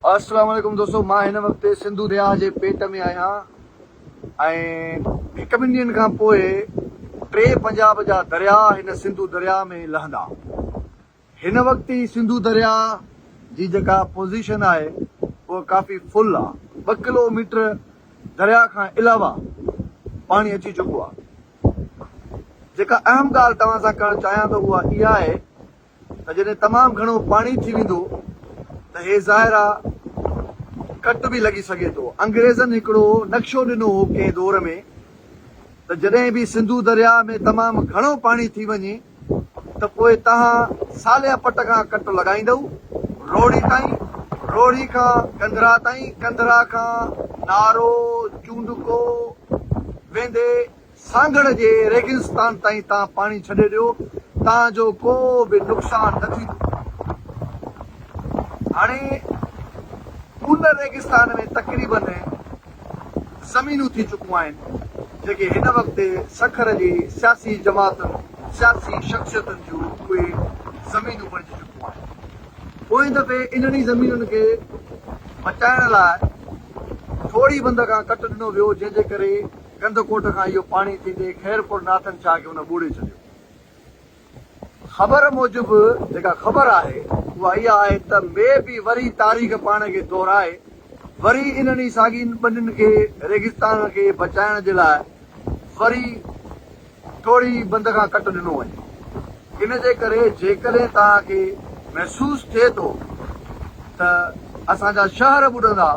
अस्सलाम वालेकुम दोस्तों, मां हिन वक़्तु सिंधु दरिया जे पेट में आहियां ऐं हिकु ॿिनि ॾींहंनि खां पोइ 3 पंजाब जा दरिया हिन सिंधु दरिया में लहंदा। हिन वक़्तु ई सिंधु दरिया जी जेका पोज़ीशन आहे उहा काफ़ी फुल आहे। 2 किलोमीटर दरिया खां अलावा पाणी अची चुको आहे। जेका अहम ॻाल्हि तव्हां सां करणु चाहियां थो उहा इहा आहे त जॾहिं तमामु घणो पाणी थी वेंदो त हे ज़ाहिर आहे कट बि लॻी सघे थो। अंग्रेज़नि हिकिड़ो नक्शो ॾिनो हो कंहिं दौर में त जॾहिं बि सिंधु दरिया में तमामु घणो पाणी थी वञे त पोइ तव्हां सालिया पट खां कट लॻाईंदव रोड़ी ताईं, रोड़ी खां कंधरा ताईं, कंधरा खां नारो चूंडको वेंदे सांगड़ जे रेगिस्तान ताईं तव्हां पाणी छॾे ॾियो, तव्हांजो को बि नुक़सानु न थींदो। हाणे उन रेगिस्तान में तक़रीबन ज़मीनूं थी चुकियूं आहिनि जेके हिन वक़्तु सखर जी सियासी जमातुनि, सियासी शख़्सियतुनि जूं उहे ज़मीनूं बणिजी चुकियूं आहिनि। पोइ दफ़े इन्हनि ज़मीनुनि खे बचाइण लाइ थोरी बंद खां कट ॾिनो वियो, जंहिंजे करे गंदकोट खां इहो पाणी थींदे खैरपुर नाथन शाह खे हुन ॿोड़े छॾियो। ख़बर मूजिबि जेका ख़बर आहे उहा इहा आहे त ॿिए बि वरी तारीख़ पाण खे दोहराए वरी इन्हनि साॻियुनि ॿनियुनि खे रेगिस्तान खे बचाइण जे लाइ वरी थोरी बंद खां कट ॾिनो वञे। इन जे करे जेकॾहिं तव्हांखे महसूसु थिए थो त असांजा शहर ॿुॾंदा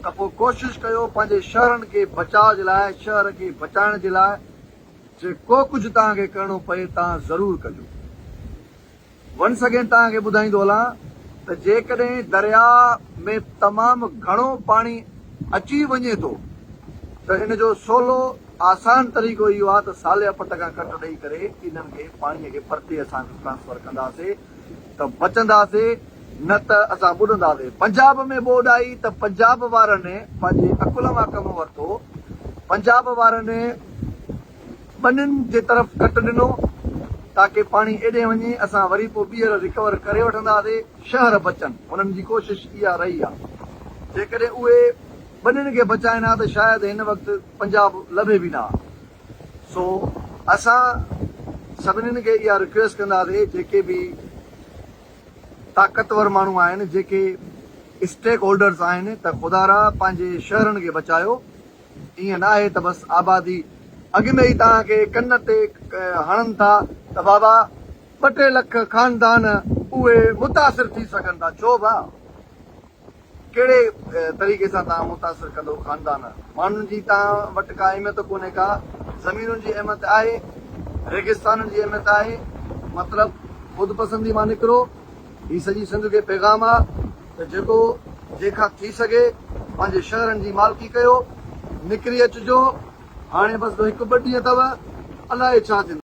त पोइ कोशिशि कयो पंहिंजे शहरनि खे बचाव जे लाइ, शहर खे बचाइण जे लाइ जेको कुझु तव्हांखे करिणो पए तव्हां ज़रूरु कजो। वंस अगेन तव्हांखे ॿुधाईंदो हलां त जेकॾहिं दरिया में तमामु घणो पाणी अची वञे थो त इन जो सवलो आसान तरीक़ो इहो आहे त सालिया पट खां कट ॾेई करे इन्हनि खे पाणीअ खे परते असां ट्रांसफर कंदासीं त बचंदासीं, न त असां ॿुॾंदासीं। पंजाब में ॿोॾ आई त पंजाब वारनि पंहिंजे अकुल मां कमु वरितो। पंजाब वारनि ॿनियुनि जे तरफ़ कट ॾिनो ताकी पाणी एॾे वञे, असां वरी पोइ ॿीहर रिकवर करे वठंदासीं, शहर बचनि। हुननि जी कोशिशि इहा रही आहे। जेकॾहिं उहे ॿनियुनि खे बचाइनि हा त शायदि हिन वक़्तु पंजाब लभे बि न हा। सो असां सभिनीनि खे इहा रिक्वेस्ट कंदासीं, जेके बि ताक़तवर माण्हू आहिनि, जेके स्टेक होल्डर्स आहिनि, त ख़ुदा पंहिंजे शहरनि खे बचायो। ईअं न आहे त बसि आबादी अॻ में ई तव्हांखे कन ते हणनि था त बाबा 2-3 लख ख़ानदान उहे मुतासिर थी सघनि था। छो भाउ, कहिड़े तरीक़े सां तव्हां मुतासिर कंदो ख़ानदान? माण्हुनि जी तव्हां वटि का अहमियत कोन्हे का, ज़मीनुनि जी अहमियत आहे, रेगिस्ताननि जी अहमियत आहे। मतिलबु ख़ुदि पसंदी मां निकिरो। हीअ सॼी सिंध खे पैगाम आहे त जेको जंहिंखां थी सघे पंहिंजे शहरनि जी मालिकी कयो, निकिरी अचिजो। हाणे बसि 1-2 ॾींहं अथव, अलाए छा थींदो।